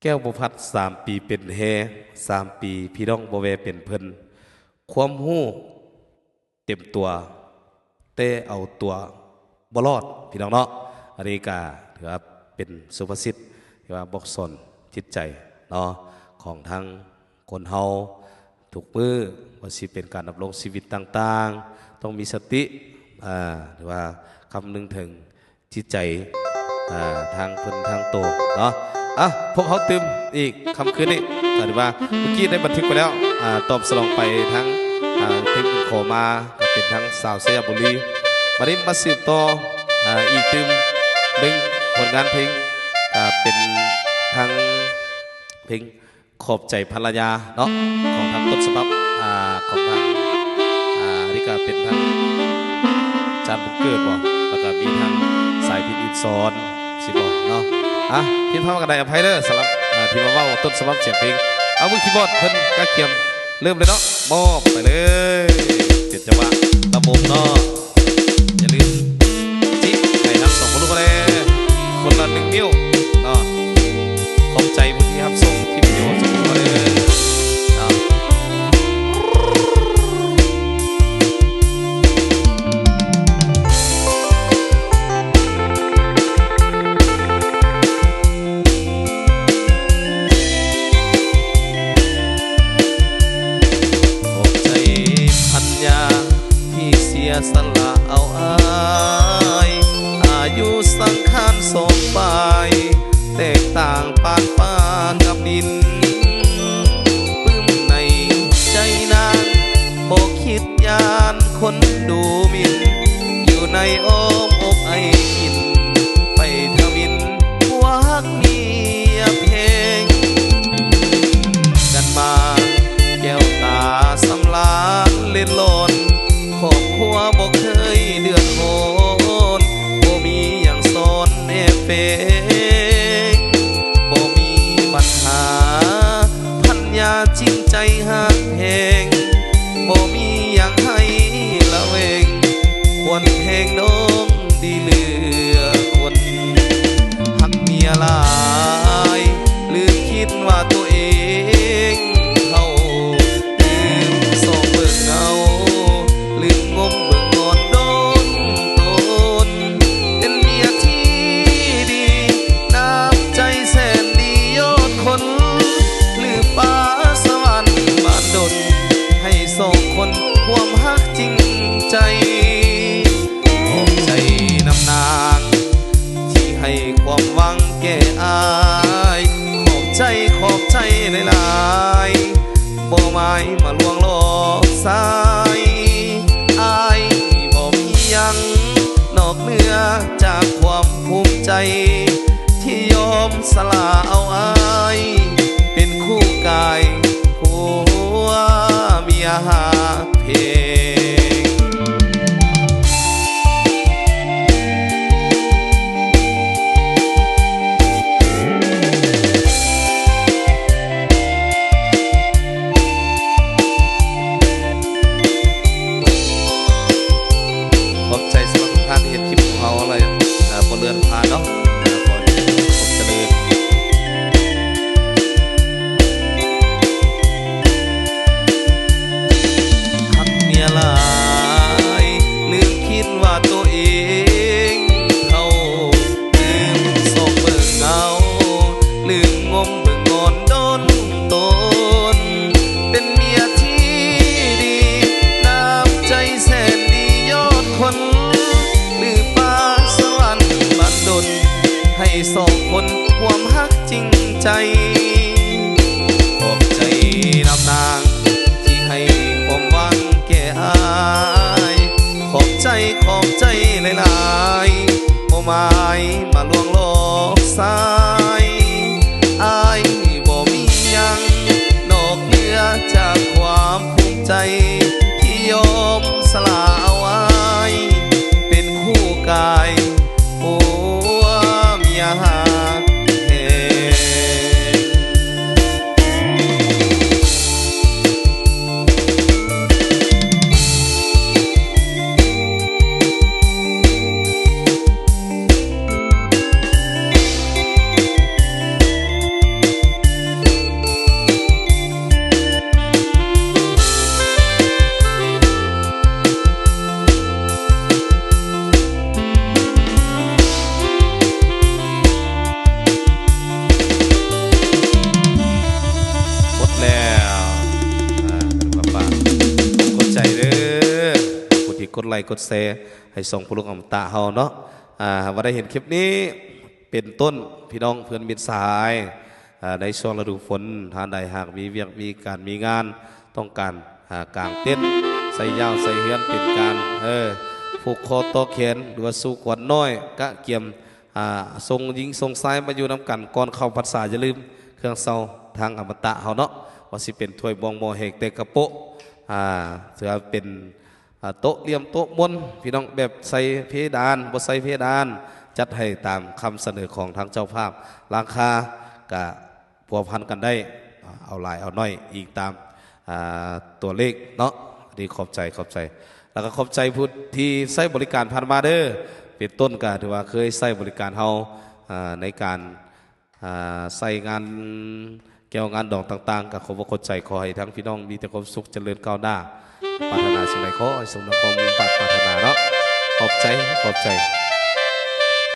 แก้วบุพัด3 ปีเป็นแฮ3 ปีพี่น้องบ่แวเป็นเพิ่นความหู้เต็มตัวแต่เอาตัวบ่รอดพี่น้องเนาะอันนี้ก็ถือว่าเป็นสุภาษิตที่ว่าบอกสอนจิตใจเนาะของทั้งคนเฮาทุกมือว่าสิเป็นการดำรงชีวิตต่างๆต้องมีสติหรือว่าคำนึงถึงจิตใจทางเพิ่นทางโตเนาะพวกเขาตื่มอีกคำคืนนี้ก็ถือว่าเมื่อกี้ได้บันทึกไปแล้วตอบสนองไปทั้งเพลงขอมาก็เป็นทั้งสาวสยามบุรีวันนี้มาสืบต่ออีกตื่มหนึ่งผลงานเพลงเป็นทั้งเพลงขอบใจภรรยาเนาะของทางต้นฉบับของทางนี่ก็เป็นทั้งจานบุกเกิดบ่แล้วก็มีทั้งสายพินอินซอนสิบอกเนาะพิมพ์พากันได้อภัยเด้อสำหรับที่มาว่าต้นฉบับเสียงเพลงเอามือคีย์บอร์ดเพิ่นกระเกียมเริ่มเลยเนาะมอบไปเลยเจ็ดจังหวะระบบเนาะอย่าลืมจิให้ทั้ง2 คนลูกเลยคนละ1 นิ้วเนาะขอบใจผู้ที่รับส่งคลิปวิดีโอส่งมาเลยสละเอาอายุสังขาร2 ฝ่ายแตกต่างปานฟ้ากับดินปลื้มในใจนางพอคิดยานคนดูหมิ่นอยู่ในอ้อมอกไอกินไปทวินวักเมียเพลงกันมาแก้วตาสำลานเล่นลนครอบครัวบ่เคยเดือดร้อนบ่มีอย่างซ้อนแอบเฟกบ่มีปัญหาพันยาจริงใจหักแหงบ่มีอย่างให้ละเวงควรเพลงน้องดีเหลือคนหักเมียหลายลืมคิดว่าตัวเองเขาลืมส่องเบิ่งเงาลืมงมเบิ่งงอนโดนตนเป็นเมียที่ดีน้ำใจแสนดียอดคนลืมฟ้าสวรรค์บ้านดนให้2 คนความฮักจริงใจขอบใจน้ำนางที่ให้ความหวังแก่อายขอบใจหลายๆบ่หมายมาลวงหลอกสายอายบ่มียังนอกเหนือจากความภูมิใจที่ยอมสละเอาอายเป็นคู่กายผัวเมียหาเพลงขอบใจสำหรับทุกท่านที่เห็นคลิปของเราอะไรพอเลื่อนผ่านเนาะขอผมจะเดินหักเมียหลายลืมคิดว่าตัวเองเขาลืมส่องเบิ่งเงาลืมงมเบิ่งงอนโดนตนเป็นเมียที่ดีน้ำใจแสนดียอดคนลืมฟ้าสวรรค์บันดลให้2 คนความฮักจริงใจขอบใจน้ำนางที่ให้ความหวังแก่อายขอบใจหลายๆบ่หมายมาลวงหลอกสายอายบ่มียังนอกเหนือจากความภูมิใจที่ยอมสละเอาอายเป็นคู่กายผัวเมียหาเพลง ไลค์กดแชร์ให้ส่งพลุกอมตะเฮาเนาะว่าได้เห็นคลิปนี้เป็นต้นพี่น้องเพื่อนมิตรสหายในช่วงฤดูฝนท่านใดหากมีเวียกมีการมีงานต้องการกางเต้นใส่ยาวใส่เฮือนเป็นการผูกคอต่อแขนหรือว่าสู้ขวัญน้อยกะเกียมทรงยิงทรงซ้ายมาอยู่น้ำกันก่อนเข้าพรรษาอย่าลืมเครื่องเศร้าทางอมตะเฮาเนาะว่าสิเป็นถ้วยบองโมเฮกเตกระโปะถือเป็นโต๊ะเลี่ยมโต๊ะมนพี่น้องแบบใส่เพดานบ่ใส่เพดานจัดให้ตามคำเสนอของทางเจ้าภาพราคากะพัวพันกันได้เอาหลายเอาน้อยอีกตามตัวเลขเนาะดีขอบใจแล้วก็ขอบใจผู้ที่ใช้บริการผ่านมาเด้อเป็นต้นก็ถือว่าเคยใช้บริการเฮาในการใส่งานเกี่ยวงานดอกต่างๆกับขอบคุณใจขอให้ทั้งพี่น้องมีแต่ความสุขเจริญก้าวหน้าปรารถนาสิ่งใดขอให้สมดังความมุ่งปรารถนาเนาะขอบใจ